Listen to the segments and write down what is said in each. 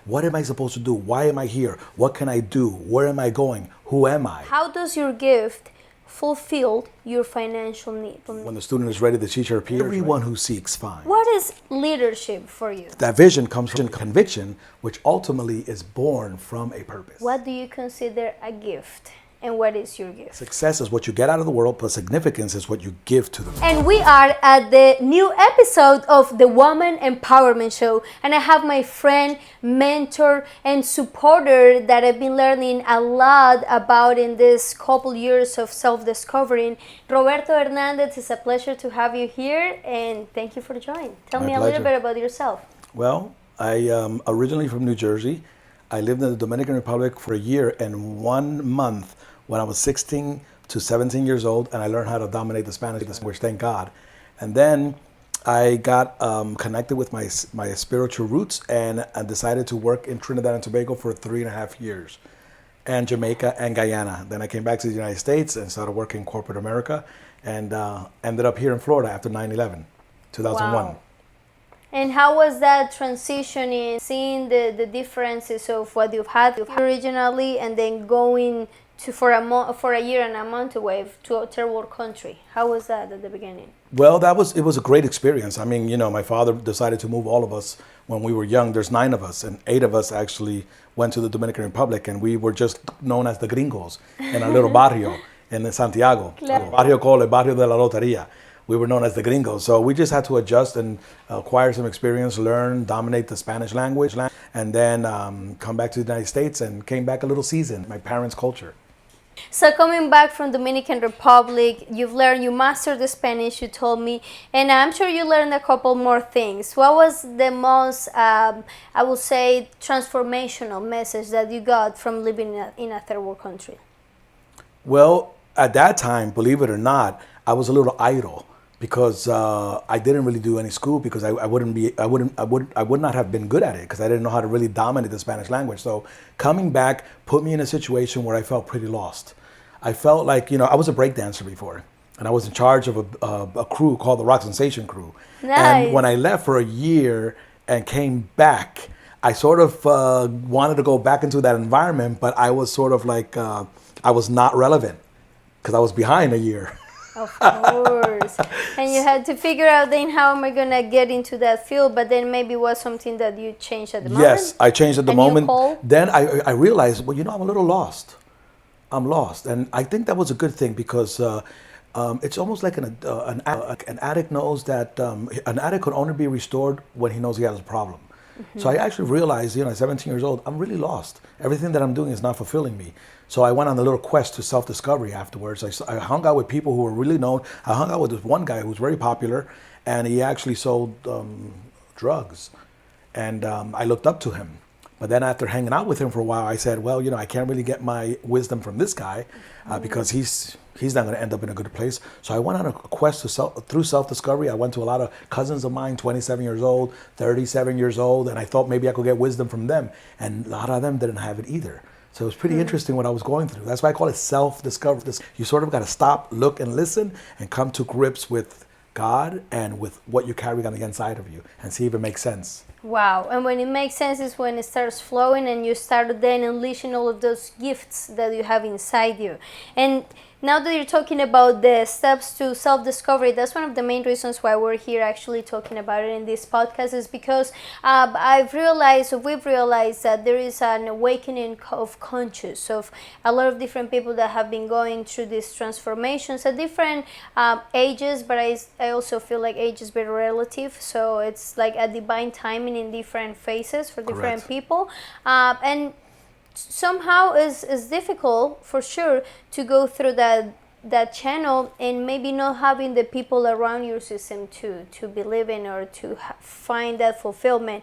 What am I supposed to do? Why am I here? What can I do? Where am I going? Who am I? How does your gift fulfill your financial need? When the student is ready, the teacher appears. Everyone who seeks finds. What is leadership for you? That vision comes from conviction, which ultimately is born from a purpose. What do you consider a gift? And what is your gift? Success is what you get out of the world, but significance is what you give to the world. And we are at the new episode of the Woman Empowerment Show. And I have my friend, mentor, and supporter that I've been learning a lot about in this couple years of self-discovering. Roberto Hernandez, it's a pleasure to have you here, and thank you for joining. Tell me a little bit about yourself. Well, I am originally from New Jersey. I lived in the Dominican Republic for a year and 1 month when I was 16 to 17 years old, and I learned how to dominate the Spanish language, thank God. And then I got connected with my spiritual roots, and I decided to work in Trinidad and Tobago for 3.5 years, and Jamaica and Guyana. Then I came back to the United States and started working in corporate America, and ended up here in Florida after 9/11, 2001. Wow. And how was that transition in seeing the differences of what you've had originally and then going to for a year and a month away to a third world country? How was that at the beginning? Well, it was a great experience. I mean, my father decided to move all of us when we were young. There's 9 of us, and 8 of us actually went to the Dominican Republic, and we were just known as the gringos in a little barrio in Santiago. Claro. Barrio called el Barrio de la Loteria. We were known as the gringos. So we just had to adjust and acquire some experience, learn, dominate the Spanish language, and then come back to the United States, and came back a little seasoned, my parents' culture. So coming back from Dominican Republic, you mastered the Spanish, you told me, and I'm sure you learned a couple more things. What was the most, I would say, transformational message that you got from living in a third world country? Well, at that time, believe it or not, I was a little idle because I didn't really do any school because I would not have been good at it because I didn't know how to really dominate the Spanish language. So coming back put me in a situation where I felt pretty lost. I felt like, I was a break dancer before, and I was in charge of a crew called the Rock Sensation Crew. Nice. And when I left for a year and came back, I sort of wanted to go back into that environment, but I was sort of like, I was not relevant because I was behind a year. Of course. And you had to figure out then how am I going to get into that field, but then maybe it was something that you changed at the moment? Yes, I changed at the moment. Call? Then I realized, well, I'm a little lost. I'm lost. And I think that was a good thing because it's almost like an addict knows that an addict could only be restored when he knows he has a problem. Mm-hmm. So I actually realized, at 17 years old, I'm really lost. Everything that I'm doing is not fulfilling me. So I went on a little quest to self-discovery afterwards. I hung out with people who were really known. I hung out with this one guy who was very popular, and he actually sold drugs. And I looked up to him. But then after hanging out with him for a while, I said, well, I can't really get my wisdom from this guy because he's not going to end up in a good place. So I went on a quest through self-discovery. I went to a lot of cousins of mine, 27 years old, 37 years old, and I thought maybe I could get wisdom from them. And a lot of them didn't have it either. So it was pretty interesting what I was going through. That's why I call it self-discovery. You sort of got to stop, look, and listen, and come to grips with God and with what you carry on the inside of you, and see if it makes sense. Wow. And when it makes sense is when it starts flowing and you start then unleashing all of those gifts that you have inside you. And now that you're talking about the steps to self-discovery, that's one of the main reasons why we're here actually talking about it in this podcast, is because we've realized that there is an awakening of conscious of a lot of different people that have been going through these transformations at different ages, but I also feel like age is very relative, so it's like a divine timing in different phases for different Correct. people. And somehow is difficult for sure to go through that channel and maybe not having the people around your system to believe in or to find that fulfillment.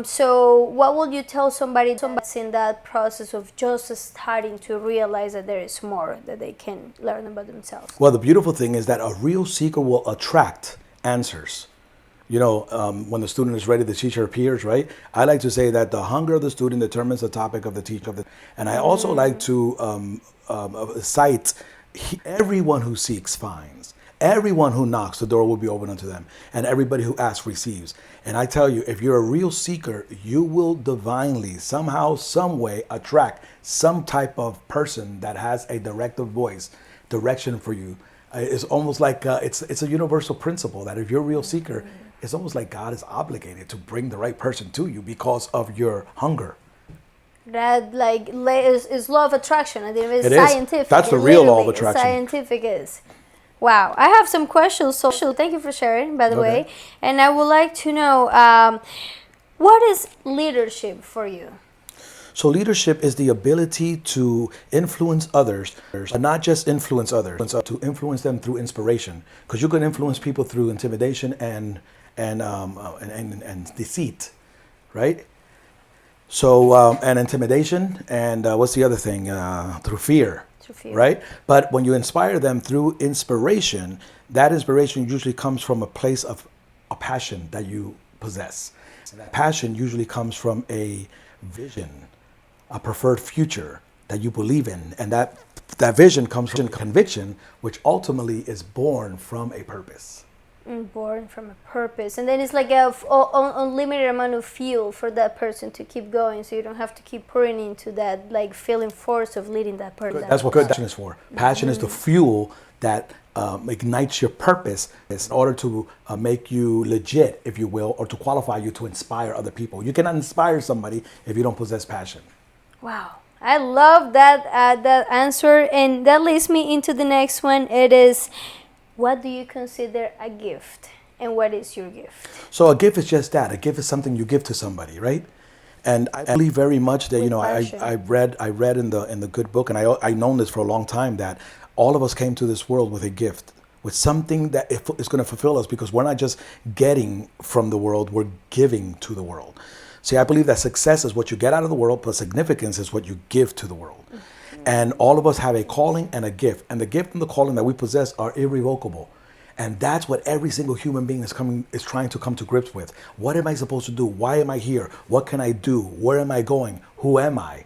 So what would you tell somebody that's in that process of just starting to realize that there is more that they can learn about themselves? Well, the beautiful thing is that a real seeker will attract answers. When the student is ready, the teacher appears, right? I like to say that the hunger of the student determines the topic of the teacher. And I also like to cite, everyone who seeks finds. Everyone who knocks, the door will be open unto them. And everybody who asks receives. And I tell you, if you're a real seeker, you will divinely, somehow, some way, attract some type of person that has a directive voice, direction for you. It's almost like it's a universal principle that if you're a real seeker, it's almost like God is obligated to bring the right person to you because of your hunger. That like is law of attraction. I think it's It is. scientific. That's the It real law of literally attraction. Scientific is. Wow, I have some questions. So thank you for sharing, by the Okay. way. And I would like to know, what is leadership for you? So leadership is the ability to influence others, but not just influence others, to influence them through inspiration. Because you can influence people through intimidation and deceit, right? So and intimidation and what's the other thing? Through fear, Through fear. right? But when you inspire them through inspiration, that inspiration usually comes from a place of a passion that you possess. And that passion usually comes from a vision, a preferred future that you believe in, and that vision comes from conviction, which ultimately is born from a purpose. Born from a purpose, and then it's like a unlimited amount of fuel for that person to keep going, so you don't have to keep pouring into that like feeling force of leading that person. That's what passion is for. Passion is the fuel that ignites your purpose in order to make you legit, if you will, or to qualify you to inspire other people. You cannot inspire somebody if you don't possess passion. Wow, I love that answer, and that leads me into the next one. It is, what do you consider a gift, and what is your gift? So a gift is just that. A gift is something you give to somebody, right? And I believe very much that, With you know, passion. I read in the good book, and I've known this for a long time, that all of us came to this world with a gift, with something that is going to fulfill us, because we're not just getting from the world, we're giving to the world. See, I believe that success is what you get out of the world, but significance is what you give to the world. And all of us have a calling and a gift. And the gift and the calling that we possess are irrevocable. And that's what every single human being is trying to come to grips with. What am I supposed to do? Why am I here? What can I do? Where am I going? Who am I?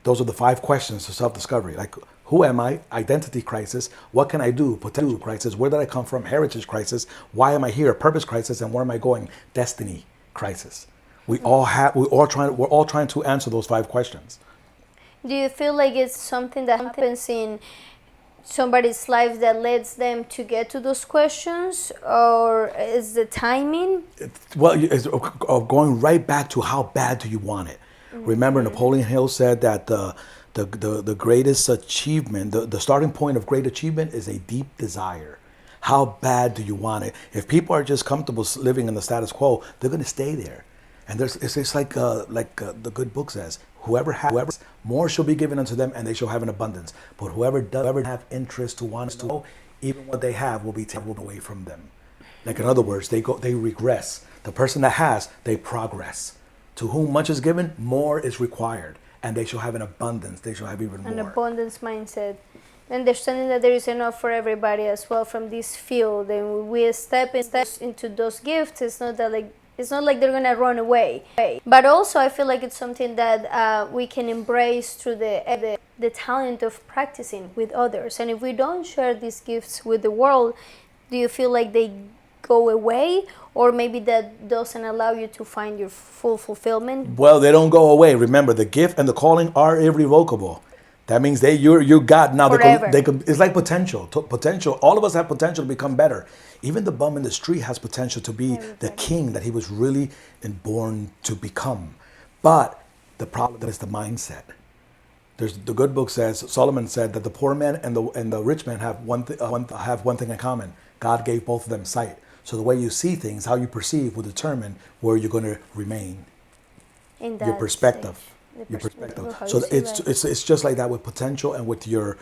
Those are the 5 questions to self-discovery. Like, who am I? Identity crisis. What can I do? Potential crisis. Where did I come from? Heritage crisis. Why am I here? Purpose crisis. And where am I going? Destiny crisis. We're all trying to answer those 5 questions. Do you feel like it's something that happens in somebody's life that leads them to get to those questions, or is the timing? Well, it's going right back to how bad do you want it? Remember, Napoleon Hill said that the greatest achievement, the starting point of great achievement is a deep desire. How bad do you want it? If people are just comfortable living in the status quo, they're going to stay there. And it's like the good book says, whoever more shall be given unto them, and they shall have an abundance. But whoever doesn't have interest to want to know, even what they have will be taken away from them. Like, in other words, they regress. The person that has, they progress. To whom much is given, more is required, and they shall have an abundance. They shall have even more. An abundance mindset. Understanding that there is enough for everybody as well from this field, and when we step into those gifts, it's not like they're gonna run away. But also, I feel like it's something that we can embrace through the talent of practicing with others. And if we don't share these gifts with the world, do you feel like they go away, or maybe that doesn't allow you to find your full fulfillment? Well, they don't go away. Remember, the gift and the calling are irrevocable. That means you're God now. Forever. It's like potential. Potential. All of us have potential to become better. Even the bum in the street has potential to be the king that he was really born to become. But the problem is the mindset. The good book says, Solomon said that the poor man and the rich man have one thing in common. God gave both of them sight. So the way you see things, how you perceive, will determine where you're going to remain. In that Your perspective. stage. Your perspective. How So you see life. it's just like that with potential and with your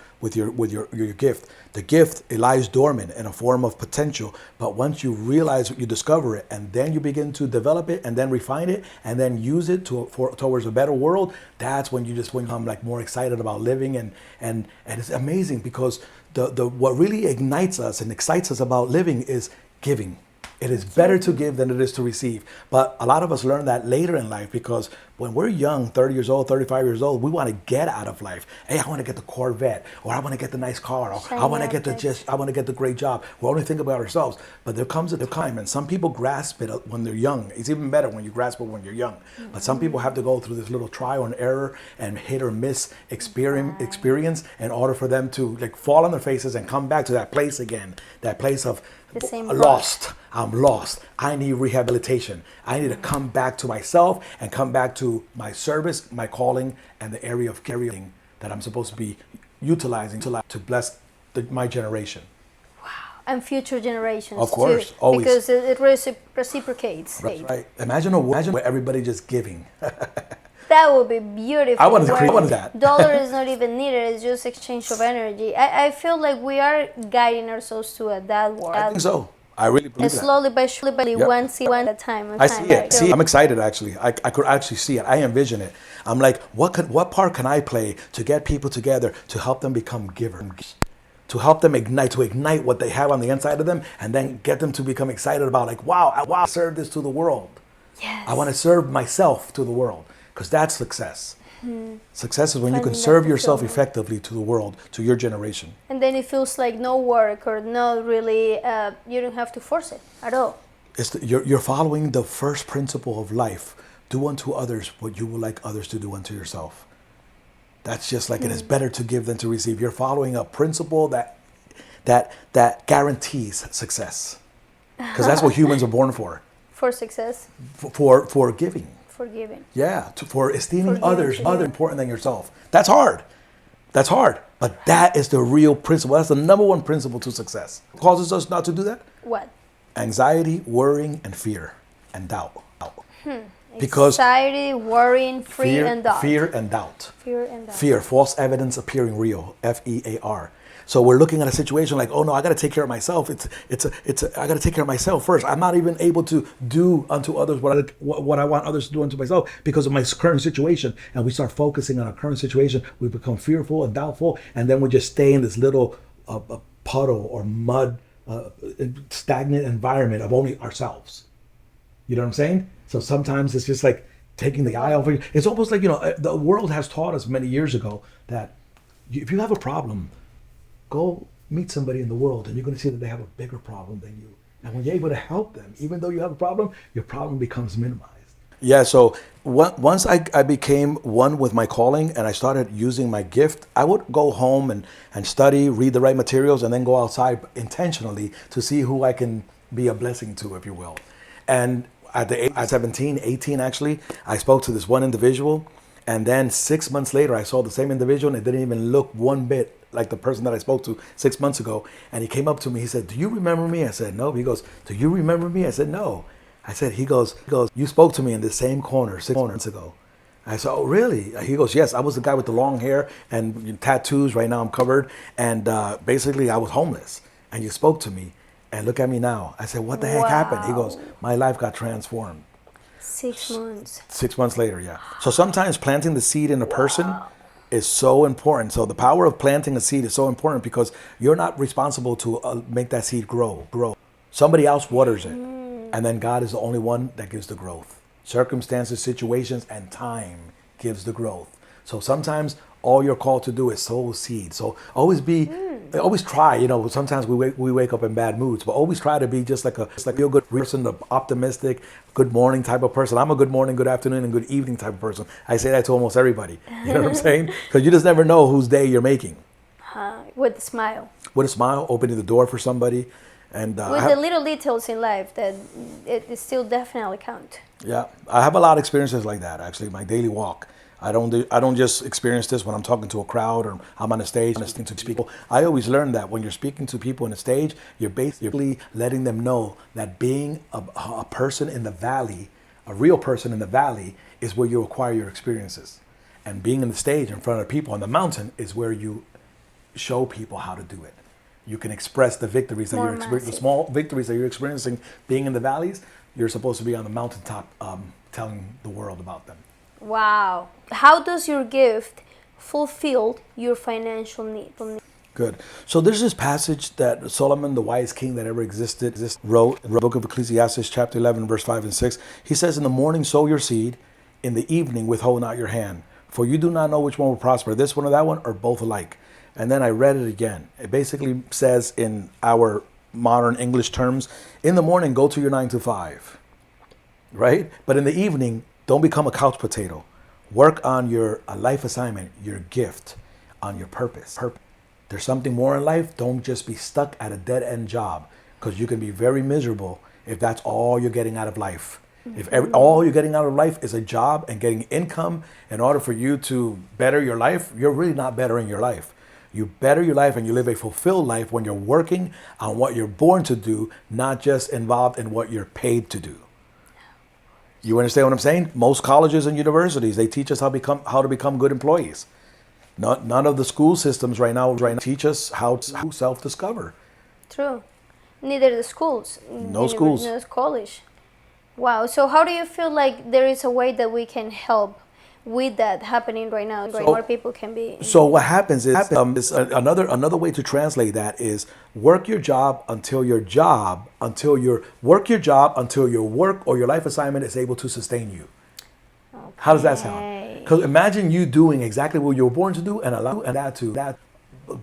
gift. The gift, it lies dormant in a form of potential, but once you realize it, you discover it, and then you begin to develop it, and then refine it, and then use it towards a better world. That's when you become like more excited about living, and it's amazing because the what really ignites us and excites us about living is giving. It is better to give than it is to receive. But a lot of us learn that later in life because When we're young, 30 years old, 35 years old, we want to get out of life. Hey, I want to get the Corvette, or I want to get the nice car, or I want to get I want to get the great job. We only think about ourselves. But there comes a time, and some people grasp it when they're young. It's even better when you grasp it when you're young. But some people have to go through this little trial and error and hit or miss experience in order for them to like fall on their faces and come back to that place again, that place of lost. I'm lost. I need rehabilitation. I need to come back to myself and come back to my service, my calling, and the area of carrying that I'm supposed to be utilizing to bless my generation. And future generations, of course, too, always. because it reciprocates. Right. Imagine a world where everybody just giving. That would be beautiful. I want that. Dollar is not even needed. It's just exchange of energy. I feel like we are guiding ourselves to that world. I think so. I really believe that. Slowly by slowly, one seed at a time. I see it. See, I'm excited actually. I could actually see it. I envision it. I'm like, what part can I play to get people together to help them become givers? To help them ignite what they have on the inside of them, and then get them to become excited about like, wow, I want to serve this to the world. Yes. I want to serve myself to the world, because that's success. Success is when you can serve yourself effectively to the world, to your generation. And then it feels like no work or no really, you don't have to force it at all. You're following the first principle of life. Do unto others what you would like others to do unto yourself. That's just like it is better to give than to receive. You're following a principle that guarantees success, because that's what humans are born for. For success. For giving. Forgiving. Yeah, for esteeming others other important than yourself. That's hard. That's hard. But that is the real principle. That's the number one principle to success. What causes us not to do that? What? Anxiety, worrying, and fear and doubt. Because anxiety, worrying, fear and doubt. Fear and doubt. Fear and doubt. Fear, false evidence appearing real. FEAR. So we're looking at a situation like, oh no, I got to take care of myself. I got to take care of myself first. I'm not even able to do unto others what I want others to do unto myself because of my current situation. And we start focusing on our current situation. We become fearful and doubtful, and then we just stay in this little puddle or mud, stagnant environment of only ourselves. You know what I'm saying? So sometimes it's just like taking the eye off of you. It's almost like, the world has taught us many years ago that if you have a problem, go meet somebody in the world and you're going to see that they have a bigger problem than you. And when you're able to help them, even though you have a problem, your problem becomes minimized. Yeah, so once I became one with my calling and I started using my gift, I would go home and study, read the right materials, and then go outside intentionally to see who I can be a blessing to, if you will. And at the age of 17, 18 actually, I spoke to this one individual, and then 6 months later I saw the same individual and it didn't even look one bit like the person that I spoke to 6 months ago. And he came up to me, he said, "Do you remember me?" I said, "No." He goes, "Do you remember me?" I said, "No." I said, he goes, "You spoke to me in the same corner 6 months ago." I said, "Oh, really?" He goes, "Yes, I was the guy with the long hair and tattoos. Right now I'm covered. And basically I was homeless. And you spoke to me. And look at me now." I said, "What the heck happened?" He goes, "My life got transformed." 6 months. 6 months later, yeah. So sometimes planting the seed in a person is so important. So the power of planting a seed is so important because you're not responsible to make that seed grow. Somebody else waters it. And then God is the only one that gives the growth. Circumstances, situations, and time gives the growth. So sometimes all you're called to do is sow seed. So always try, sometimes we wake up in bad moods, but always try to be just like a feel good person, the optimistic, good morning type of person. I'm a good morning, good afternoon, and good evening type of person. I say that to almost everybody. You know what I'm saying? Because you just never know whose day you're making. With a smile. With a smile, opening the door for somebody. And with the little details in life that it still definitely count. Yeah, I have a lot of experiences like that, actually, my daily walk. I don't just experience this when I'm talking to a crowd or I'm on a stage listening to people. I always learn that when you're speaking to people on a stage, you're basically letting them know that being a person in the valley, a real person in the valley, is where you acquire your experiences. And being on the stage in front of people on the mountain is where you show people how to do it. You can express the victories that you're experiencing, the small victories that you're experiencing being in the valleys. You're supposed to be on the mountaintop telling the world about them. Wow. How does your gift fulfill your financial need? Good. So there's this passage that Solomon, the wisest king that ever existed, wrote in the book of Ecclesiastes, chapter 11, verse 5 and 6. He says, "In the morning sow your seed, in the evening with holding out your hand. For you do not know which one will prosper, this one or that one, or both alike. And then I read it again. It basically says in our modern English terms, in the morning, go to your 9 to 5, right? But in the evening, don't become a couch potato. Work on your life assignment, your gift, on your purpose. There's something more in life. Don't just be stuck at a dead end job, because you can be very miserable if that's all you're getting out of life. If all you're getting out of life is a job and getting income in order for you to better your life, you're really not bettering your life. You better your life and you live a fulfilled life when you're working on what you're born to do, not just involved in what you're paid to do. You understand what I'm saying? Most colleges and universities, they teach us how to become good employees. None of the school systems right now teach us how to self-discover. True. Neither the schools. No schools. No college. Wow. So how do you feel like there is a way that we can help with that happening right now? So more people can be. So what happens is another way to translate that is work your job until your work or your life assignment is able to sustain you. Okay. How does that sound? Because imagine you doing exactly what you were born to do and allow that to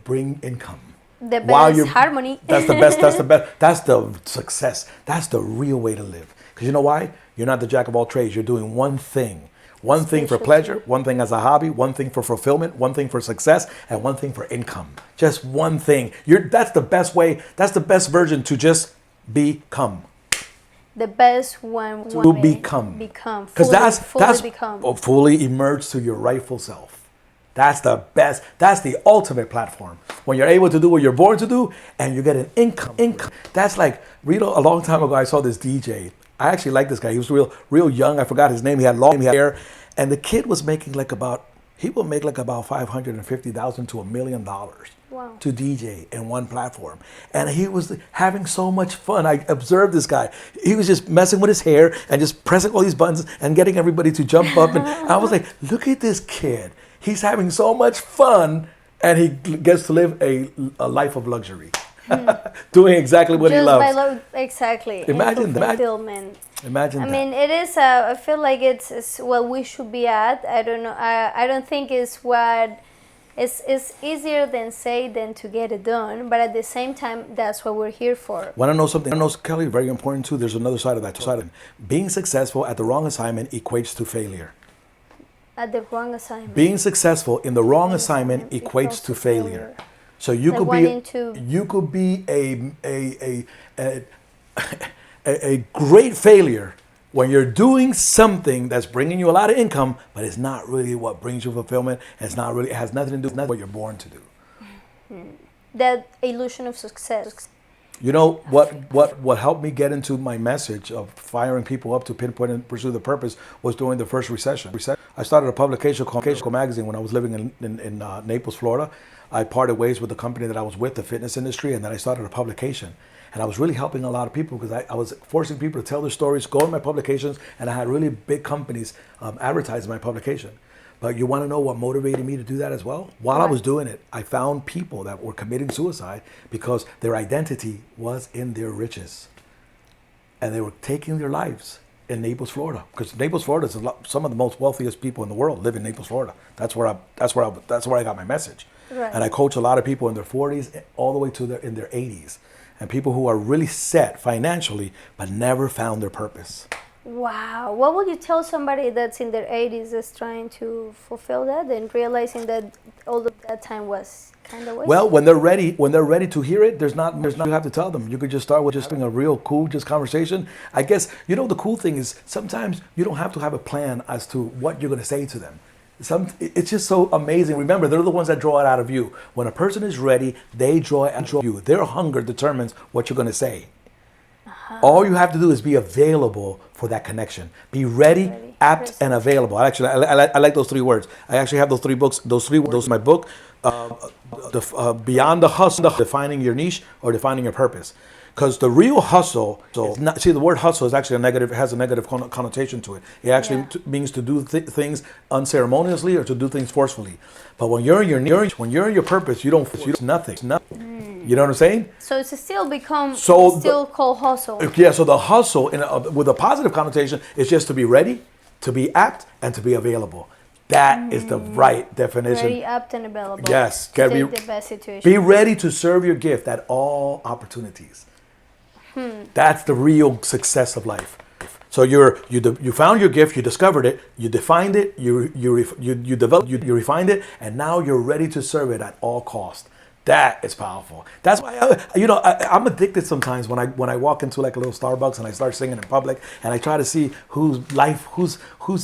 bring income. The best harmony. That's the best. That's the best. That's the success. That's the real way to live. Because you know why? You're not the jack of all trades. You're doing one thing. One thing for pleasure, one thing as a hobby, one thing for fulfillment, one thing for success, and one thing for income. Just one thing. That's the best way. That's the best version to just become. The best one to become. Because that's fully emerge to your rightful self. That's the best. That's the ultimate platform. When you're able to do what you're born to do, and you get an income. That's like, a long time ago, I saw this DJ. I actually like this guy. He was real young. I forgot his name. He had long hair, and the kid was making about $550,000 to $1 million to DJ in one platform, and he was having so much fun. I observed this guy. He was just messing with his hair and just pressing all these buttons and getting everybody to jump up. And I was like, look at this kid. He's having so much fun, and he gets to live a life of luxury. Doing exactly what he loves. Exactly. Imagine that. Fulfillment. Imagine that. I mean, it is. I feel like it's what we should be at. I don't know. I don't think it's what. It's easier than say than to get it done. But at the same time, that's what we're here for. Want to know something? Kelly, very important too. There's another side of that. Being successful at the wrong assignment equates to failure. At the wrong assignment. Being successful in the wrong assignment equates to failure. So you could be a great failure when you're doing something that's bringing you a lot of income, but it's not really what brings you fulfillment. It has nothing to do with what you're born to do. That illusion of success. You know what helped me get into my message of firing people up to pinpoint and pursue the purpose was during the first recession. I started a publication called Magazine when I was living in Naples, Florida. I parted ways with the company that I was with, the fitness industry, and then I started a publication. And I was really helping a lot of people because I was forcing people to tell their stories, go in my publications, and I had really big companies advertise my publication. But you want to know what motivated me to do that as well? While I was doing it, I found people that were committing suicide because their identity was in their riches. And they were taking their lives in Naples, Florida. Because Naples, Florida is some of the most wealthiest people in the world live in Naples, Florida. That's where I got my message. Right. And I coach a lot of people in their 40s all the way to in their 80s. And people who are really set financially but never found their purpose. Wow. What would you tell somebody that's in their 80s that's trying to fulfill that and realizing that all of that time was kind of wasted? Well, when they're ready to hear it, there's not you have to tell them. You could just start with just having a real cool conversation. I guess, the cool thing is sometimes you don't have to have a plan as to what you're going to say to them. It's just so amazing. Remember, they're the ones that draw it out of you. When a person is ready, they draw it out of you. Their hunger determines what you're going to say. All you have to do is be available for that connection. Be ready, apt, and available. Actually, I like those three words. I actually have those three books. Those in my book. Beyond the Hustle, Defining Your Niche or Defining Your Purpose. Because the real hustle, the word hustle is actually has a negative connotation to it. It actually means to do things unceremoniously or to do things forcefully. But when you're in your purpose, you don't nothing. You know what I'm saying? So it's still called hustle. Yeah. So the hustle with a positive connotation is just to be ready, to be apt and to be available. That is the right definition. Very apt and available. Yes, To can be, take the best situation. be ready to serve your gift at all opportunities. That's the real success of life. So you found your gift, you discovered it, you defined it, you developed, you refined it, and now you're ready to serve it at all cost. That is powerful. That's why I'm addicted sometimes when I walk into like a little Starbucks and I start singing in public and I try to see whose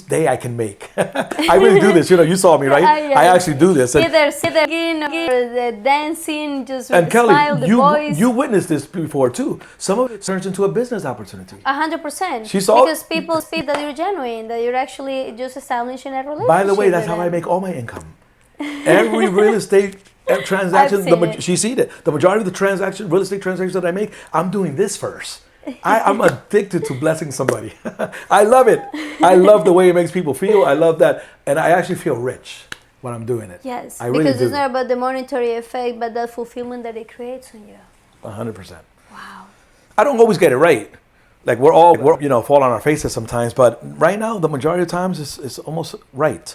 day I can make. I really do this. You saw me, right? I actually do this. And, Either singing or dancing, just and Kelly, smile, the voice. you witnessed this before too. Some of it turns into a business opportunity. 100%. She saw- because people see that you're genuine, that you're actually just establishing a relationship. By the way, that's with how I them. make all my income. Every real estate transaction, I've seen it. she's seen it. The majority of the real estate transactions that I make, I'm doing this first. I'm addicted to blessing somebody. I love it. I love the way it makes people feel. I love that, and I actually feel rich when I'm doing it. Yes, I really because do. it's not about the monetary effect, but the fulfillment that it creates on you. 100%. Wow. I don't always get it right. Like we're fall on our faces sometimes, but right now the majority of times it's almost right.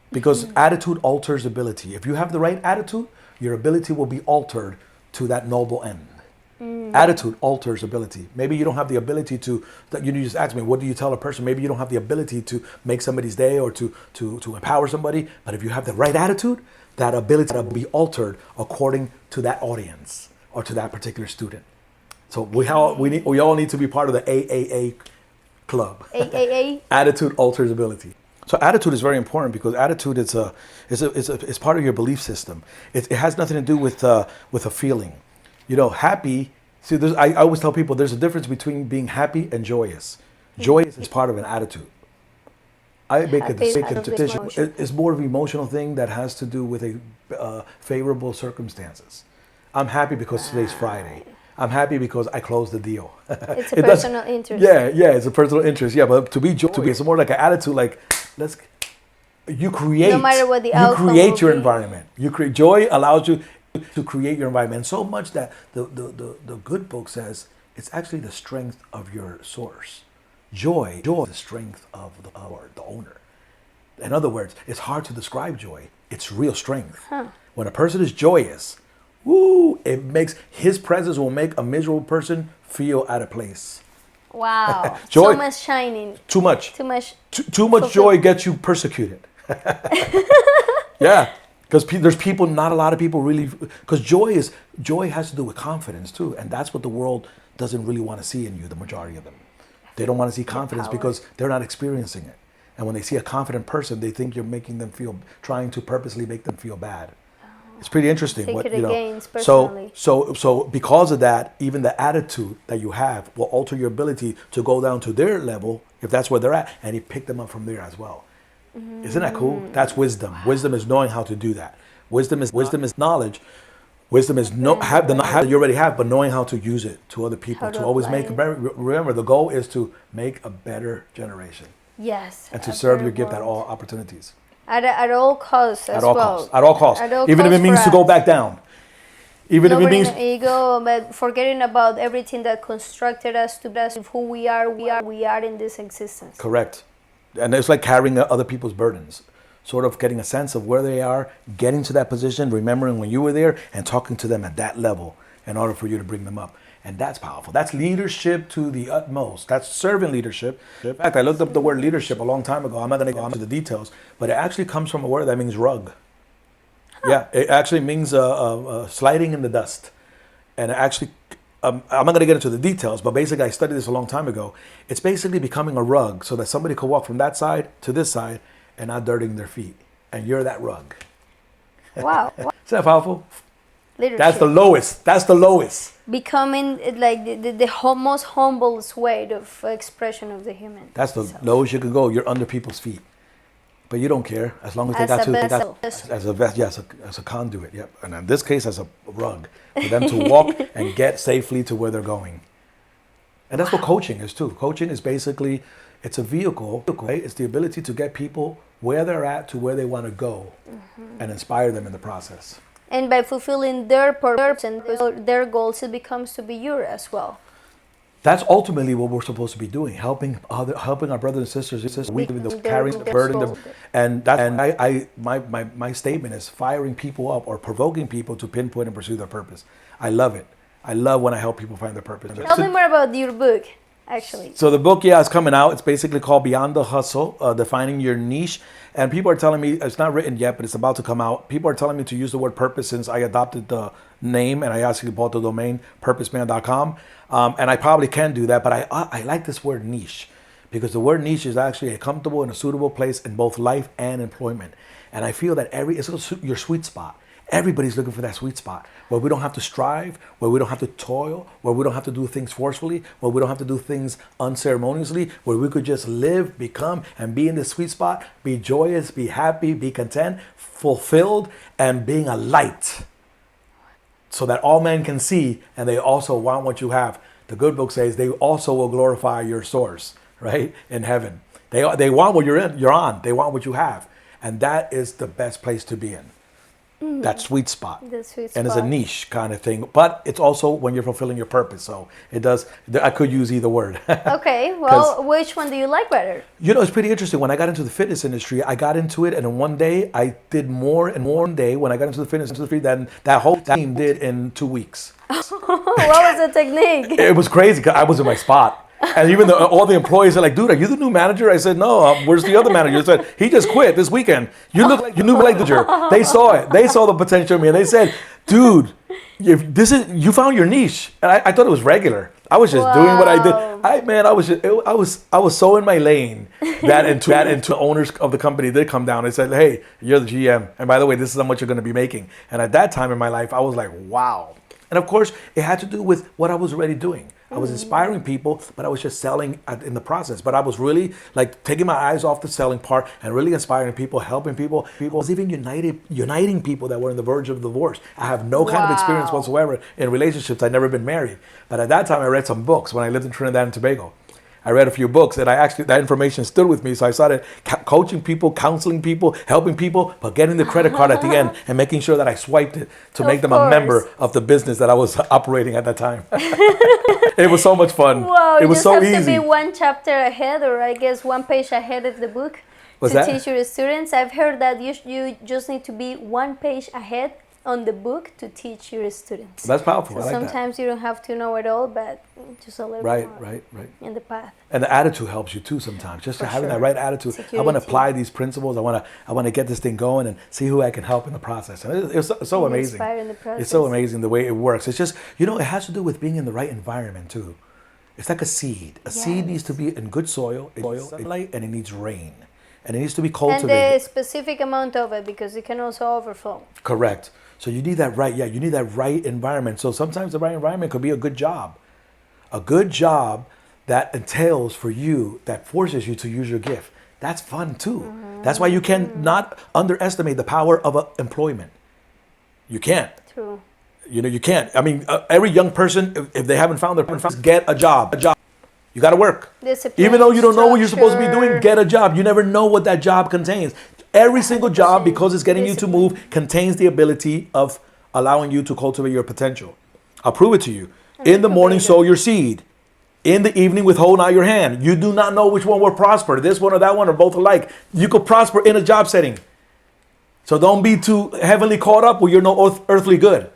Because attitude alters ability. If you have the right attitude, your ability will be altered to that noble end. Attitude alters ability. Maybe you don't have the ability to, you just asked me, what do you tell a person? Maybe you don't have the ability to make somebody's day or to empower somebody. But if you have the right attitude, that ability will be altered according to that audience or to that particular student. So we all need to be part of the AAA club. AAA? Attitude alters ability. So attitude is very important because attitude is part of your belief system. It has nothing to do with a feeling. Happy. See, I always tell people there's a difference between being happy and joyous. Joyous is part of an attitude. I make a decision. It's more of an emotional thing that has to do with a favorable circumstances. I'm happy because today's Friday. I'm happy because I closed the deal. It's a personal interest. Yeah, it's a personal interest. Yeah, but to be it's more like an attitude. Like you create. No matter what the you outcome create will your be. environment. You create joy allows you to create your environment. So much that the good book says it's actually the strength of your source. Joy is the strength of the owner. In other words, it's hard to describe joy. It's real strength. When a person is joyous, it makes his presence will make a miserable person feel out of place. Wow. Joy. So much shining. Too much. Too much joy gets you persecuted. Yeah, because there's not a lot of people really, because joy has to do with confidence too, and that's what the world doesn't really want to see in you. The majority of them, they don't want to see confidence because they're not experiencing it. And when they see a confident person, they think you're trying to purposely make them feel bad. It's pretty interesting. Take it against So personally. so because of that, even the attitude that you have will alter your ability to go down to their level if that's where they're at, and you pick them up from there as well. Isn't that cool? That's wisdom. Wow. Wisdom is knowing how to do that. Wisdom is knowledge. Wisdom is have the knowledge you already have, but knowing how to use it to other people to always make a better. Remember, the goal is to make a better generation. Yes. And to serve your gift at all opportunities. At all costs as at all well. Costs. At all costs. Even if it means to go back down. Even if it means ego, but forgetting about everything that constructed us to be who we are in this existence. Correct. And it's like carrying other people's burdens. Sort of getting a sense of where they are, getting to that position, remembering when you were there, and talking to them at that level in order for you to bring them up. And that's powerful. That's leadership to the utmost. That's servant leadership. In fact, I looked up the word leadership a long time ago. I'm not going to go into the details, but it actually comes from a word that means rug. Huh. Yeah, it actually means sliding in the dust. And it actually, I'm not going to get into the details, but basically I studied this a long time ago. It's basically becoming a rug so that somebody could walk from that side to this side and not dirtying their feet. And you're that rug. Wow. Isn't that powerful? Leadership. That's the lowest. That's the lowest. Becoming like the most humblest way of expression of the human. That's the lowest you can go. You're under people's feet. But you don't care as long as they got to as a conduit. Yep. And in this case, as a rug for them to walk and get safely to where they're going. And that's what coaching is too. Coaching is basically, it's a vehicle. Right? It's the ability to get people where they're at to where they want to go, and inspire them in the process. And by fulfilling their purpose and their goals, it becomes to be yours as well. That's ultimately what we're supposed to be doing, helping our brothers and sisters, we carrying the burden, my statement is firing people up or provoking people to pinpoint and pursue their purpose. I love it. I love when I help people find their purpose. Tell me more about your book, actually. So the book, yeah, is coming out. It's basically called Beyond the Hustle, Defining Your Niche. And people are telling me, it's not written yet, but it's about to come out. People are telling me to use the word purpose since I adopted the name and I actually bought the domain, purposeman.com. And I probably can do that, but I like this word niche because the word niche is actually a comfortable and a suitable place in both life and employment. And I feel that it's your sweet spot. Everybody's looking for that sweet spot where we don't have to strive, where we don't have to toil, where we don't have to do things forcefully, where we don't have to do things unceremoniously, where we could just live, become, and be in the sweet spot, be joyous, be happy, be content, fulfilled, and being a light so that all men can see and they also want what you have. The good book says they also will glorify your source, right, in heaven. They want what you're on. They want what you have. And that is the best place to be in. That sweet spot. The sweet spot. And it's a niche kind of thing. But it's also when you're fulfilling your purpose. So it does, I could use either word. Okay, well, which one do you like better? You know, it's pretty interesting. When I got into the fitness industry, I got into it and in one day, I did more in one day when I got into the fitness industry than that whole team did in 2 weeks. What was the technique? It was crazy because I was in my spot. And even all the employees are like, dude, are you the new manager? I said, no, where's the other manager? I said, he just quit this weekend. You look like you knew like the manager. They saw it. They saw the potential in me. And they said, dude, you found your niche. And I thought it was regular. I was just doing what I did. I was so in my lane that into the owners of the company did come down and said, hey, you're the GM. And by the way, this is how much you're going to be making. And at that time in my life, I was like, wow. And of course, it had to do with what I was already doing. I was inspiring people, but I was just selling in the process. But I was really like taking my eyes off the selling part and really inspiring people, helping people. I was even uniting people that were on the verge of divorce. I have no kind of experience whatsoever in relationships. I'd never been married. But at that time, I read some books when I lived in Trinidad and Tobago. I read a few books and that information stood with me. So I started coaching people, counseling people, helping people, but getting the credit card at the end and making sure that I swiped it to make them a member of the business that I was operating at that time. It was so much fun. Wow, it was so easy. You just have to be one chapter ahead, or I guess one page ahead of the book teach your students. I've heard that you just need to be one page ahead on the book to teach your students. That's powerful. So I like sometimes you don't have to know it all, but just a little more right. in the path. And the attitude helps you too sometimes. Just having that right attitude. Security. I want to apply these principles. I want to get this thing going and see who I can help in the process. And it's so amazing. Inspire in the process. It's so amazing the way it works. It's just, it has to do with being in the right environment too. It's like a seed. A seed needs to be in good soil, sunlight, and it needs rain. And it needs to be cultivated. And the specific amount of it, because it can also overflow. Correct. So you need that you need that right environment. So sometimes the right environment could be a good job. A good job that entails for you, that forces you to use your gift. That's fun too. Mm-hmm. That's why you cannot underestimate the power of employment. You can't. True. You can't. I mean, every young person, if they haven't found their purpose, get a job. You got to work. Discipline, even though you don't know what you're supposed to be doing, get a job. You never know what that job contains. Every single job, because it's getting you to move, contains the ability of allowing you to cultivate your potential. I'll prove it to you. In the morning, sow your seed. In the evening, withhold not your hand. You do not know which one will prosper. This one or that one, or both alike. You could prosper in a job setting. So don't be too heavily caught up where you're no earthly good.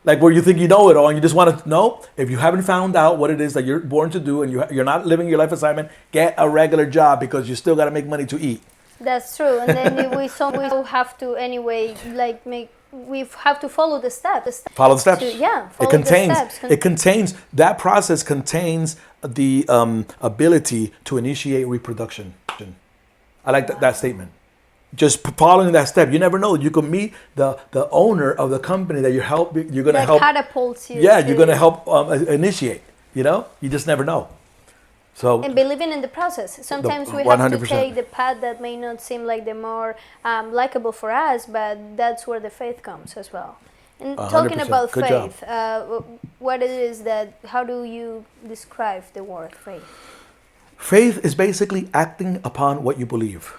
Like where you think you know it all and you just want to know. If you haven't found out what it is that you're born to do and you're not living your life assignment, get a regular job because you still got to make money to eat. That's true. And then we have to anyway, we have to follow the steps. Follow the steps. It contains, that process contains the ability to initiate reproduction. I like that statement. Just following that step, you never know. You could meet the owner of the company that you're going to help. Catapults you. Yeah, you're going to help initiate. You just never know. So and believing in the process. Sometimes we have to take the path that may not seem like the more likable for us, but that's where the faith comes as well. And talking about faith, what it is how do you describe the word faith? Faith is basically acting upon what you believe.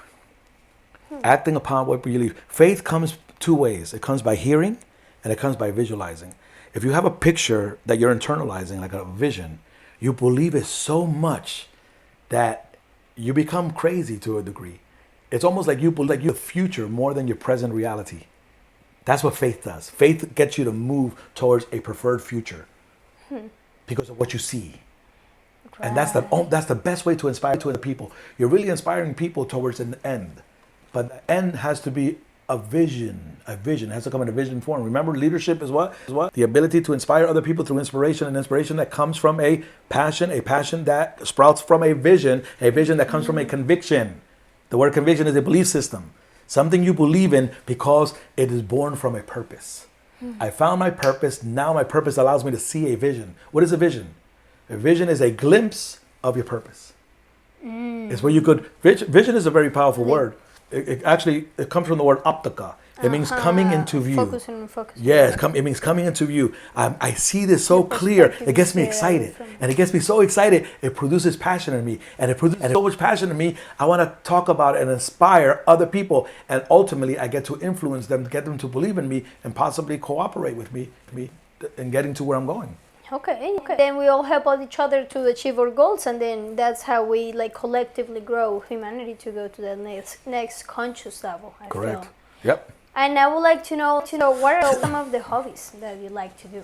Acting upon what you believe. Faith comes two ways. It comes by hearing and it comes by visualizing. If you have a picture that you're internalizing, like a vision, You believe it so much that you become crazy to a degree. It's almost like you believe the future more than your present reality. That's what faith does. Faith gets you to move towards a preferred future because of what you see. And that's the best way to inspire to the people. You're really inspiring people towards an end. But the end has to be a vision. A vision. It has to come in a vision form. Remember, leadership is what? The ability to inspire other people through inspiration, an inspiration that comes from a passion that sprouts from a vision that comes from a conviction. The word conviction is a belief system. Something you believe in because it is born from a purpose. I found my purpose. Now my purpose allows me to see a vision. What is a vision? A vision is a glimpse of your purpose. It's where you could... Vision is a very powerful word. It comes from the word optica. It means coming into view. Focusing. Yes, it means coming into view. I see this so clear. It gets me excited. And it gets me so excited, it produces passion in me. And it produces so much passion in me, I want to talk about it and inspire other people. And ultimately, I get to influence them, get them to believe in me, and possibly cooperate with me in getting to where I'm going. Okay. Then we all help out each other to achieve our goals, and then that's how we collectively grow humanity to go to the next conscious level. I Correct. feel. Yep. And I would like to know what are some of the hobbies that you like to do?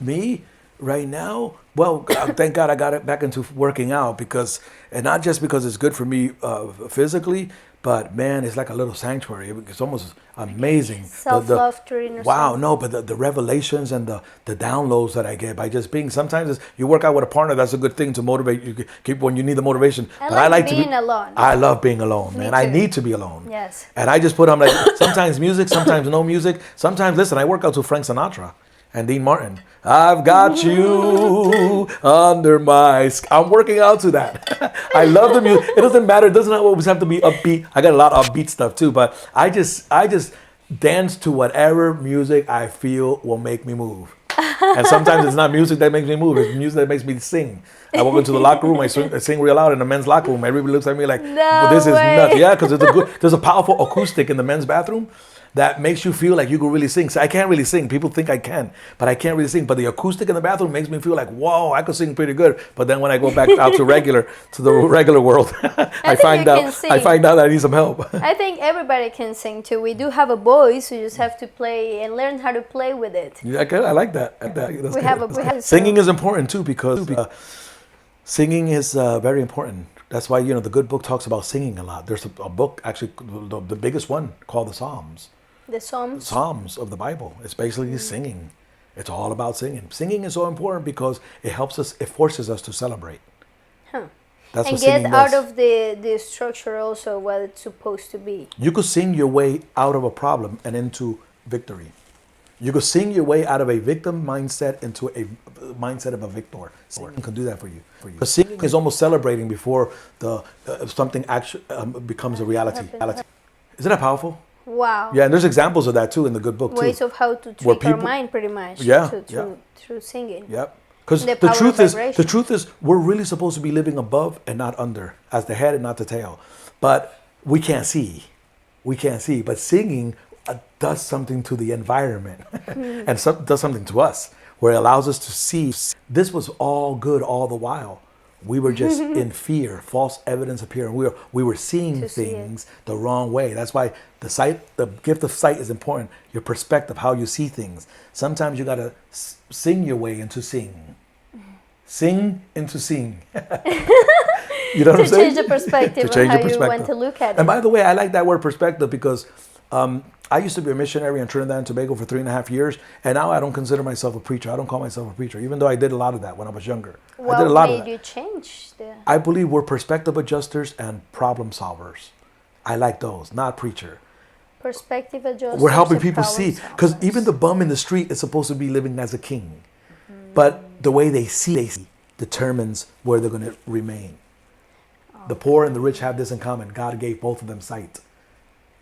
Me, right now, well, thank God I got it back into working out and not just because it's good for me physically, but man, it's like a little sanctuary. It's almost amazing. Self-love to inner Wow, self. no, but the revelations and the downloads that I get by just being, sometimes you work out with a partner, that's a good thing to motivate you, keep when you need the motivation. I like being alone. I love being alone, man. too. I need to be alone. Yes. And I just put on sometimes music, sometimes no music. Sometimes, listen, I work out to Frank Sinatra and Dean Martin. I've got you under my skin. I'm working out to that. I love the music. It doesn't matter. It doesn't always have to be upbeat. I got a lot of upbeat stuff too, but I just dance to whatever music I feel will make me move. And sometimes it's not music that makes me move. It's music that makes me sing. I walk into the locker room. I sing real loud in the men's locker room. Everybody looks at me like, No this is way. nuts. Yeah, because there's a powerful acoustic in the men's bathroom that makes you feel like you can really sing. So I can't really sing. People think I can, but I can't really sing. But the acoustic in the bathroom makes me feel like, whoa, I could sing pretty good. But then when I go back out to the regular world, I find out I need some help. I think everybody can sing too. We do have a voice. You just have to play and learn how to play with it. Yeah, I like that. That's We good. have Singing is important too because singing is very important. That's why the good book talks about singing a lot. There's a book, actually, the biggest one, called the Psalms. The Psalms. Psalms of the Bible. It's basically singing. It's all about singing. Singing is so important because it forces us to celebrate. Huh. That's And what get singing out does. of the structure also what it's supposed to be. You could sing your way out of a problem and into victory. You could sing your way out of a victim mindset into a mindset of a victor. Singing can do that for you. Because singing is almost celebrating before something actually becomes a reality. Isn't that powerful? Wow. Yeah, and there's examples of that too in the good book too. Ways of how to Where trick our people- mind pretty much Yeah, through singing. Yep. Because The the power truth of is, vibration. we're really supposed to be living above and not under, as the head and not the tail. But we can't see. But singing does something to the environment and does something to us, where it allows us to see this was all good all the while. We were just in fear, false evidence appearing. We were seeing To see it. things the wrong way. That's why the gift of sight is important. Your perspective, how you see things. Sometimes you gotta sing your way into seeing. Sing into seeing. You know what I'm To saying? change the perspective To change on how the you perspective. want to look at it. And by the way, I like that word perspective because I used to be a missionary in Trinidad and Tobago for 3.5 years, and now I don't consider myself a preacher. I don't call myself a preacher, even though I did a lot of that when I was younger. I did a lot of What that. made you change the... I believe we're perspective adjusters and problem solvers. I like those, not preacher. Perspective adjusters? We're helping and people problem see, because solvers. even the bum in the street is supposed to be living as a king. But the way they see determines where they're going to remain. The poor and the rich have this in common. God gave both of them sight.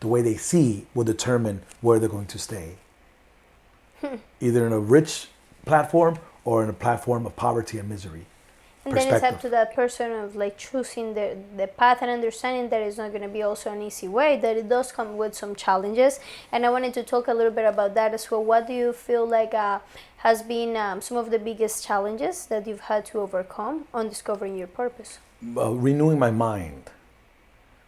The way they see will determine where they're going to stay. Either in a rich platform or in a platform of poverty and misery. And then it's up perspective. to that person of like choosing the path and understanding that it's not going to be also an easy way, that it does come with some challenges. And I wanted to talk a little bit about that as well. What do you feel like has been some of the biggest challenges that you've had to overcome on discovering your purpose? Renewing my mind.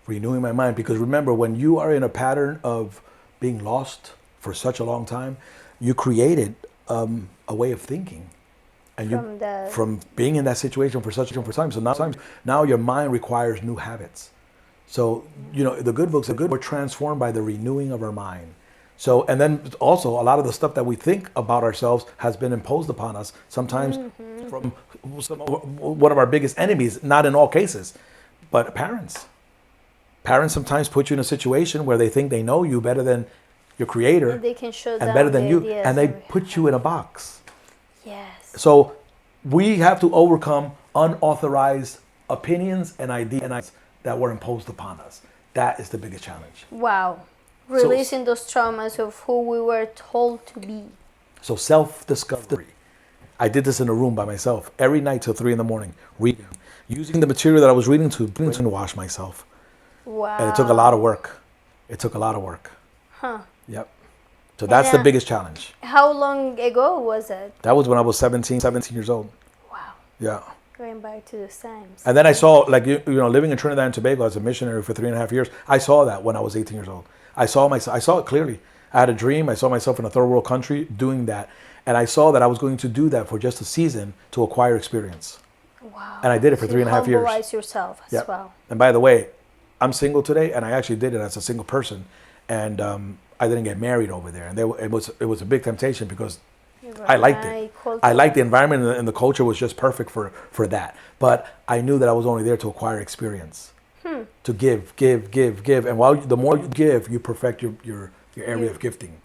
Renewing my mind. Because remember, when you are in a pattern of being lost for such a long time, you created a way of thinking. And from being in that situation for such a time. So now your mind requires new habits. So, the good books, we're transformed by the renewing of our mind. So, and then also a lot of the stuff that we think about ourselves has been imposed upon us, sometimes from one of our biggest enemies, not in all cases, but parents. Parents sometimes put you in a situation where they think they know you better than your creator And they can shut and down better than the you, ideas and they that we put you in a box. Yes. So we have to overcome unauthorized opinions and ideas that were imposed upon us. That is the biggest challenge. Wow. Releasing those traumas of who we were told to be. So self-discovery. I did this in a room by myself every night till 3 a.m, reading, using the material that I was reading to wash myself. Wow. And it took a lot of work. It took a lot of work. Huh. Yep. So that's the biggest challenge. How long ago was it? That was when I was 17 years old. Wow. Yeah. Going back to those times. And then I saw, like, living in Trinidad and Tobago as a missionary for 3.5 years, I saw that when I was 18 years old. I saw it clearly. I had a dream. I saw myself in a third world country doing that. And I saw that I was going to do that for just a season to acquire experience. Wow. And I did it for 3.5 years. Humble yourself as Yep. well. And by the way, I'm single today, and I actually did it as a single person. And I didn't get married over there. And it was a big temptation because I liked it. I liked the environment, and the culture was just perfect for that. But I knew that I was only there to acquire experience, to give. And the more you give, you perfect your area of gifting.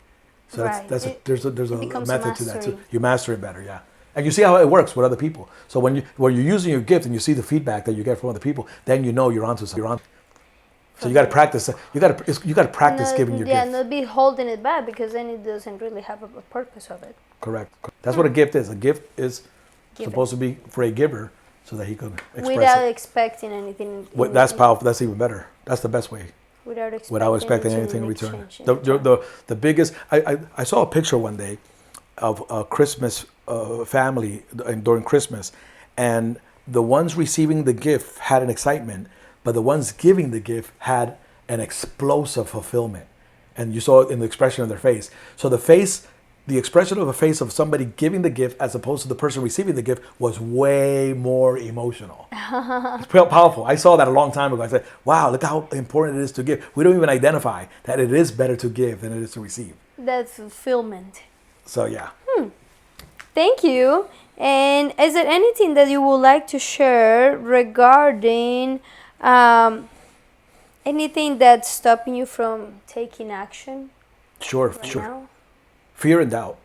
So Right. there's a becomes a method to that too. mastery. You master it better, yeah. And you see how it works with other people. So when you're using your gift and you see the feedback that you get from other people, then you know you're onto something. So you got to practice. You got to practice giving your gift. not be holding it back, because then it doesn't really have a purpose of it. Correct. That's what a gift is. A gift is Give it. supposed to be for a giver, so that he could express Without it. expecting anything. That's powerful. That's even better. That's the best way. Without expecting anything in return. The biggest. I saw a picture one day of a Christmas family during Christmas, and the ones receiving the gift had an excitement, but the ones giving the gift had an explosive fulfillment, and you saw it in the expression of their face. So the expression of a face of somebody giving the gift as opposed to the person receiving the gift was way more emotional. It's powerful. I saw that a long time ago. I said, wow, look how important it is to give. We don't even identify that it is better to give than it is to receive. That's fulfillment. So yeah. Thank you. And is there anything that you would like to share regarding anything that's stopping you from taking action Sure. right now? Fear and doubt.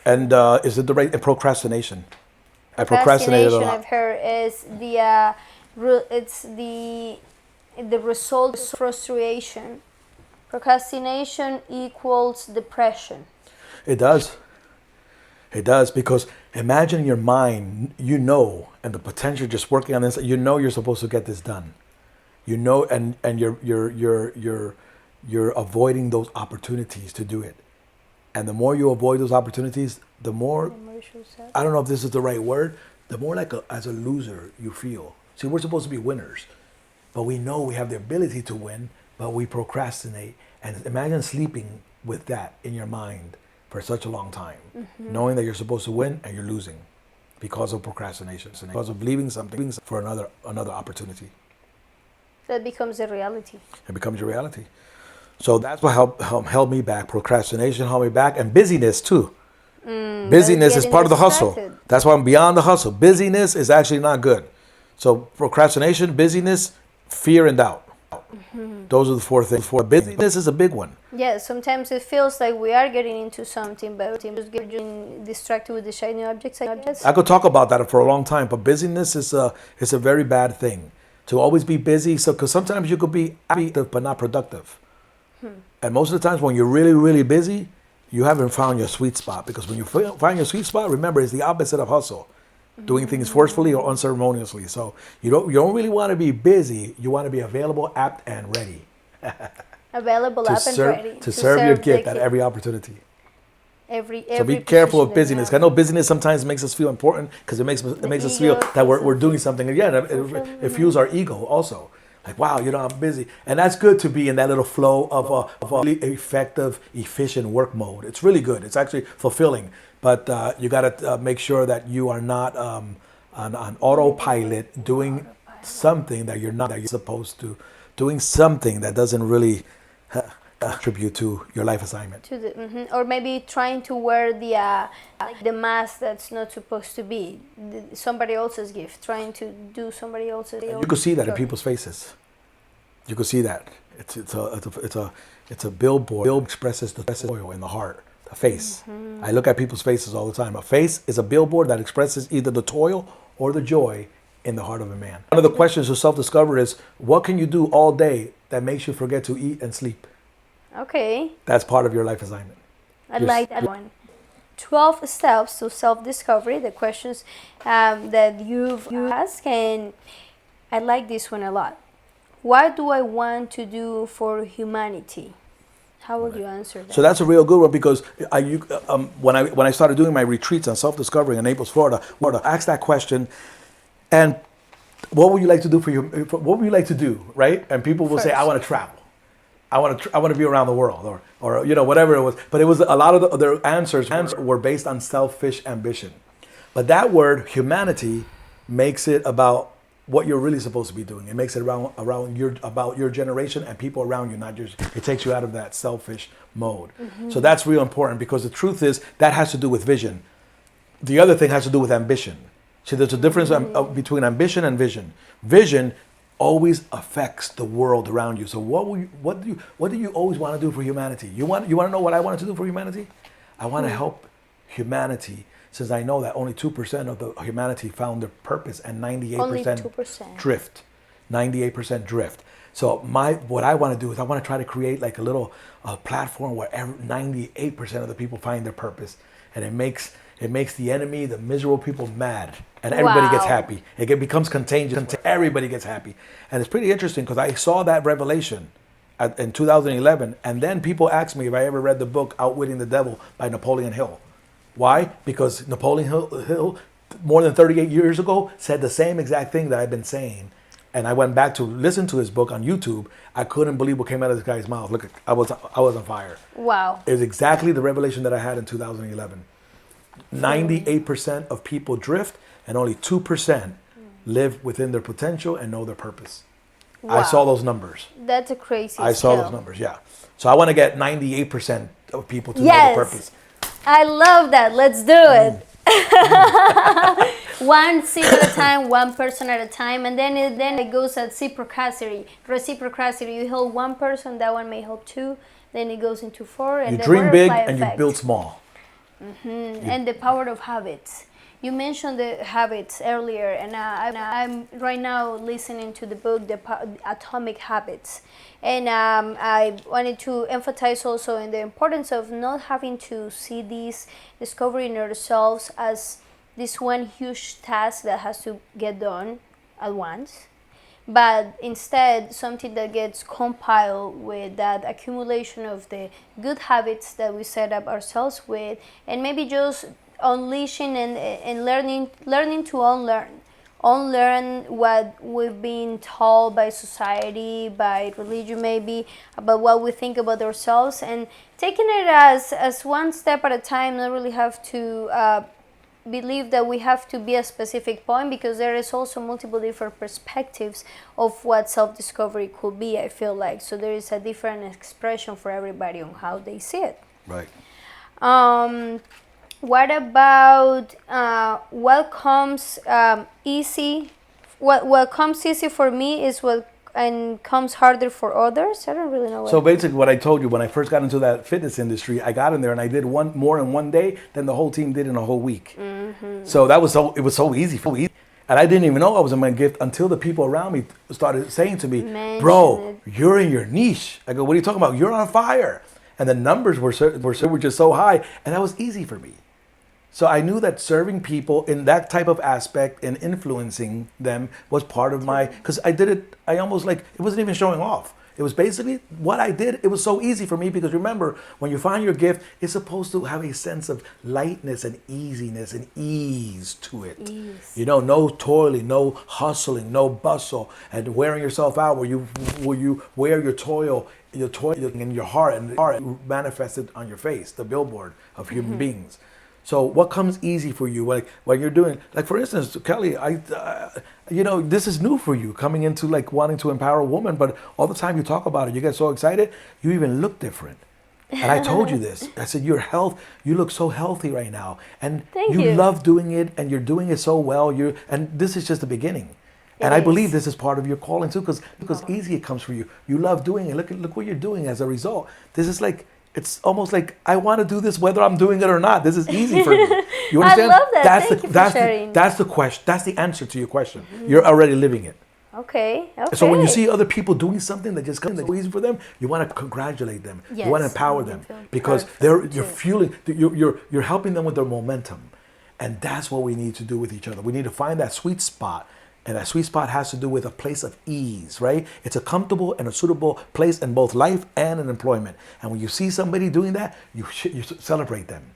And is it the right? And procrastination. I procrastinated a lot. I've heard is it's the result of frustration. Procrastination equals depression. It does. It does, because imagine in your mind, and the potential just working on this, you're supposed to get this done. And you're avoiding those opportunities to do it. And the more you avoid those opportunities, the more, I don't know if this is the right word, the more like as a loser you feel. See, we're supposed to be winners, but we know we have the ability to win, but we procrastinate. And imagine sleeping with that in your mind for such a long time, knowing that you're supposed to win and you're losing because of procrastination, because of leaving something for another opportunity. That becomes a reality. It becomes your reality. So that's what held me back. Procrastination held me back, and busyness too. Busyness is part of the hustle. That's why I'm beyond the hustle. Busyness is actually not good. So procrastination, busyness, fear, and doubt. Those are the four things. Busyness is a big one. Yeah, sometimes it feels like we are getting into something, but we're just getting distracted with the shiny objects. I could talk about that for a long time, but busyness is a very bad thing. To always be busy, because sometimes you could be active but not productive. And most of the times when you're really, really busy, you haven't found your sweet spot. Because when you find your sweet spot, remember, it's the opposite of hustle. doing things forcefully or unceremoniously. So you don't really want to be busy. You want to be available, apt, and ready Available, up and ready to serve your gift the at every opportunity. every So be careful position of that you busyness. have. I know busyness sometimes makes us feel important because it makes us feel ego that we're feels doing something. Again, it fuels our ego also. Like, wow, I'm busy, and that's good to be in that little flow of a really effective, efficient work mode. It's really good. It's actually fulfilling, but you got to make sure that you are not on autopilot doing something that you're not that you're supposed to, doing something that doesn't really contribute to your life assignment. To the, or maybe trying to wear the mask that's not supposed to be somebody else's gift, trying to do somebody else's. You could see that in people's faces. You could see that it's a billboard. Bill expresses the oil in the heart, the face. I look at people's faces all the time. A face is a billboard that expresses either the toil or the joy in the heart of a man. One of the questions to self-discover is, what can you do all day that makes you forget to eat and sleep? Okay. That's part of your life assignment. I like that one. 12 steps to self-discovery, the questions that you've asked, and I like this one a lot. What do I want to do for humanity? How will you answer that? So that's a real good one, because when I started doing my retreats on self-discovery in Naples, Florida, I asked that question, and what would you like to do what would you like to do, right? And people will say, I want to travel. I want to be around the world, or whatever it was. But it was a lot of their answers were based on selfish ambition. But that word humanity makes it about what you're really supposed to be doing. It makes it about your generation and people around you, not yours. It takes you out of that selfish mode. So that's real important, because the truth is that has to do with vision. The other thing has to do with ambition. See, there's a difference between ambition and vision. Vision always affects the world around you. So what do you always want to do for humanity? You want to know what I wanted to do for humanity? I want to help humanity, since I know that only 2% of the humanity found their purpose and 98% drift. 98% drift. So what I want to do is I want to try to create like a little platform where 98% of the people find their purpose, and it makes the enemy, the miserable people, mad, and everybody gets happy. It becomes contagious. Everybody gets happy, and it's pretty interesting because I saw that revelation in 2011, and then people asked me if I ever read the book Outwitting the Devil by Napoleon Hill. Why? Because Napoleon Hill, more than 38 years ago, said the same exact thing that I've been saying. And I went back to listen to his book on YouTube. I couldn't believe what came out of this guy's mouth. Look, I was on fire. Wow. It was exactly the revelation that I had in 2011. 98% of people drift, and only 2% live within their potential and know their purpose. Wow. I saw those numbers. That's a crazy I saw those numbers, yeah. So I want to get 98% of people to know their purpose. I love that. Let's do it. One seed at a time, one person at a time, and then it goes at reciprocity. You help one person, that one may help two, then it goes into four, and you dream big and you build small. And the power of habits. You mentioned the habits earlier, and I'm right now listening to the book, Atomic Habits. And I wanted to emphasize also in the importance of not having to see these discovering ourselves as this one huge task that has to get done at once, but instead something that gets compiled with that accumulation of the good habits that we set up ourselves with, and maybe just unleashing and learning to unlearn what we've been told by society, by religion maybe, about what we think about ourselves, and taking it as one step at a time, not really have to believe that we have to be a specific point, because there is also multiple different perspectives of what self-discovery could be, I feel like. So there is a different expression for everybody on how they see it. Right. What about what comes easy? What comes easy for me is what and comes harder for others. I don't really know. So basically, what I told you, when I first got into that fitness industry, I got in there and I did more in one day than the whole team did in a whole week. So it was so easy for me. And I didn't even know I was in my gift until the people around me started saying to me, "Bro, you're in your niche." I go, "What are you talking about? You're on fire." And the numbers were just so high, and that was easy for me. So I knew that serving people in that type of aspect and influencing them was part of my, because I did it, I almost like, it wasn't even showing off. It was basically what I did. It was so easy for me because remember, when you find your gift, it's supposed to have a sense of lightness and easiness and ease to it. Ease. You know, no toiling, no hustling, no bustle, and wearing yourself out where you wear your toil in your heart and manifested on your face, the billboard of human beings. So what comes easy for you, like when you're doing, like for instance, Kelly, this is new for you coming into like wanting to empower a woman, but all the time you talk about it, you get so excited, you even look different. And I told you this. I said, you look so healthy right now, and Thank you you. love doing it, and you're doing it so well. And this is just the beginning. And I believe this is part of your calling too, because easy it comes for you. You love doing it. Look what you're doing as a result. This is like, it's almost like I want to do this whether I'm doing it or not. This is easy for me. You understand? I love that. That's Thank you for sharing. That's the question. That's the answer to your question. You're already living it. Okay. So when you see other people doing something that just comes so easy for them, you want to congratulate them. Yes. You want to empower them because you're fueling, you're helping them with their momentum, and that's what we need to do with each other. We need to find that sweet spot. And that sweet spot has to do with a place of ease, right? It's a comfortable and a suitable place in both life and in employment. And when you see somebody doing that, you celebrate them.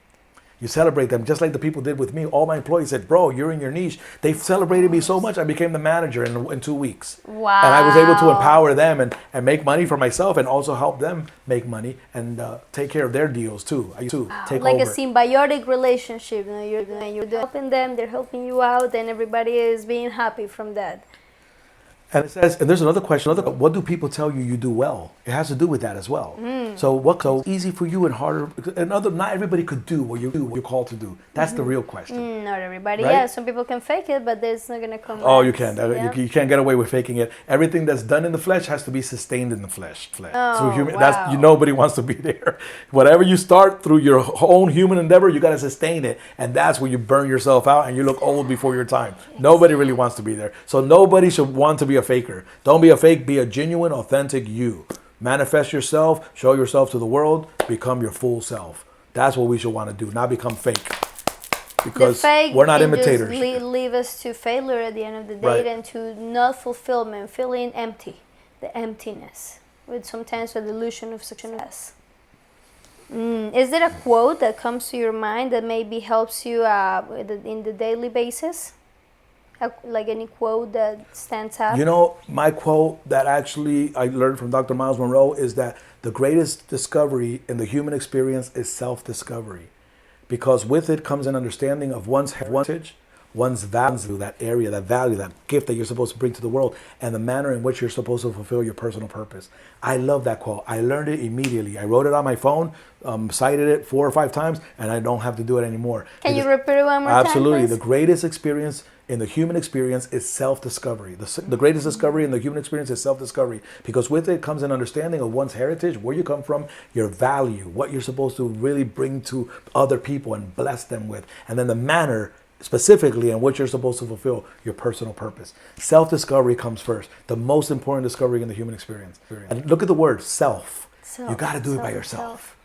You celebrate them just like the people did with me. All my employees said, bro, you're in your niche. They celebrated me so much, I became the manager in 2 weeks. Wow. And I was able to empower them and make money for myself and also help them make money and take care of their deals too. I used to take like over. a symbiotic relationship. You know, you're helping them, they're helping you out, and everybody is being happy from that. And it says, and there's another question, what do people tell you do well? It has to do with that as well. So what's so easy for you and harder, not everybody could do what you're called to do. That's the real question. Not everybody. Right? Yeah, some people can fake it, but it's not going to come Oh, back. you can. Yeah. You can't get away with faking it. Everything that's done in the flesh has to be sustained in the flesh. Oh, wow. Nobody wants to be there. Whatever you start through your own human endeavor, you got to sustain it. And that's where you burn yourself out and you look old before your time. Nobody really wants to be there. So nobody should want to be a faker. Don't be a fake. Be a genuine, authentic you. Manifest yourself. Show yourself to the world. Become your full self. That's what we should want to do. Not become fake. Because we're not imitators. Just leave us to failure at the end of the day, Right. and to not fulfillment, feeling empty, the emptiness, with sometimes a delusion of success. Is there a quote that comes to your mind that maybe helps you in the daily basis? Like any quote that stands out? You know, my quote that actually I learned from Dr. Miles Monroe is that the greatest discovery in the human experience is self-discovery. Because with it comes an understanding of one's heritage, one's value, that area, that value, that gift that you're supposed to bring to the world, and the manner in which you're supposed to fulfill your personal purpose. I love that quote. I learned it immediately. I wrote it on my phone, cited it 4 or 5 times, and I don't have to do it anymore. Can you repeat it one more time, Absolutely. please? The greatest experience in the human experience is self-discovery. The greatest discovery in the human experience is self-discovery, because with it comes an understanding of one's heritage, where you come from, your value, what you're supposed to really bring to other people and bless them with, and then the manner specifically in which you're supposed to fulfill your personal purpose. Self-discovery comes first, the most important discovery in the human experience. And look at the word self. You got to do it by yourself.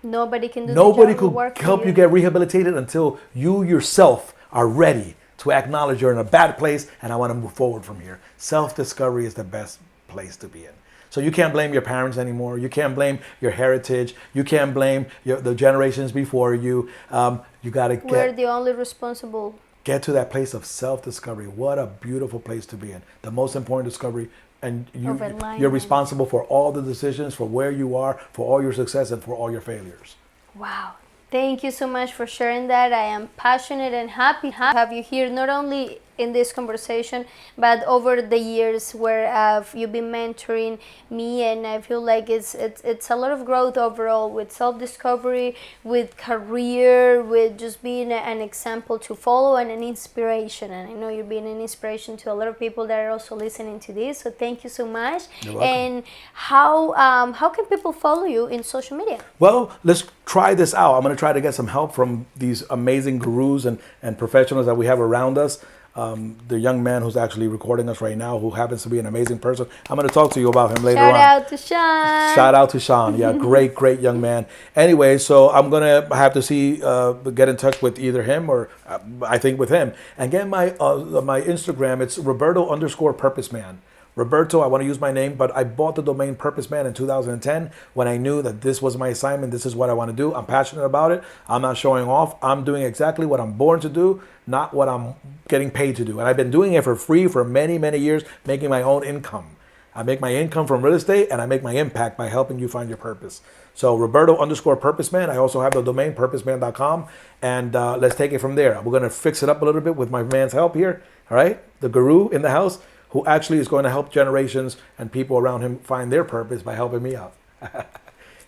Nobody can do Nobody the job or could work for help you get rehabilitated until you yourself are ready to acknowledge you're in a bad place and I want to move forward from here. Self-discovery is the best place to be in. So you can't blame your parents anymore. You can't blame your heritage. You can't blame the generations before you. You got to We're the only responsible. Get to that place of self-discovery. What a beautiful place to be in. The most important discovery. And you're responsible for all the decisions, for where you are, for all your success, and for all your failures. Wow. Thank you so much for sharing that. I am passionate and happy to have you here, not only in this conversation, but over the years where you've been mentoring me, and I feel like it's a lot of growth overall, with self-discovery, with career, with just being an example to follow and an inspiration. And I know you're being an inspiration to a lot of people that are also listening to this. So thank you so much. You're welcome. And how can people follow you in social media? Well, let's try this out. I'm going to try to get some help from these amazing gurus and professionals that we have around us. the young man who's actually recording us right now, who happens to be an amazing person. I'm going to talk to you about him later Shout on. out to Sean. Shout out to Sean. Yeah, great young man. Anyway, so I'm going to have to get in touch with either him or I think with him. And get my Instagram. It's Roberto_PurposeMan. Roberto, I want to use my name, but I bought the domain Purpose Man in 2010 when I knew that this was my assignment. This is what I want to do. I'm passionate about it. I'm not showing off. I'm doing exactly what I'm born to do, not what I'm getting paid to do. And I've been doing it for free for many years, making my own income. I make my income from real estate, and I make my impact by helping you find your purpose. So Roberto_PurposeMan. I also have the domain purposeman.com, and let's take it from there. We're going to fix it up a little bit with my man's help here. All right, the guru in the house, who actually is going to help generations and people around him find their purpose by helping me out.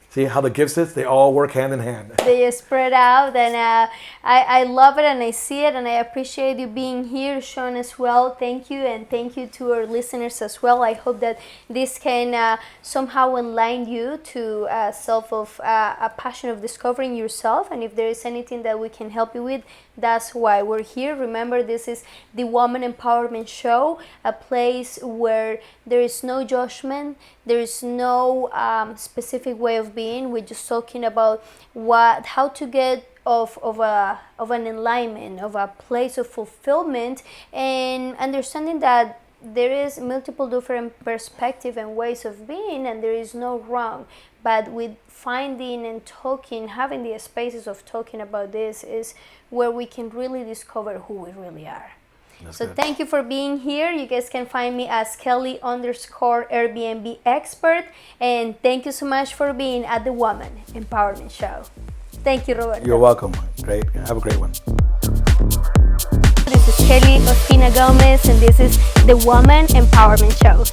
See how the gifts is? They all work hand in hand. They spread out, and I love it, and I see it, and I appreciate you being here, Sean, as well. Thank you, and thank you to our listeners as well. I hope that this can somehow enlighten you to a passion of discovering yourself, and if there is anything that we can help you with, that's why we're here. Remember, this is the Woman Empowerment Show, a place where there is no judgment, there is no specific way of being. We're just talking about how to get of an alignment, of a place of fulfillment, and understanding that there is multiple different perspectives and ways of being, and there is no wrong. But with finding and talking, having the spaces of talking about this is where we can really discover who we really are. That's so good. Thank you for being here. You guys can find me as Kelly_Airbnb expert. And thank you so much for being at the Woman Empowerment Show. Thank you, Roberto. You're welcome. Great. Have a great one. This is Kelly Ospina Gomez, and this is the Woman Empowerment Show.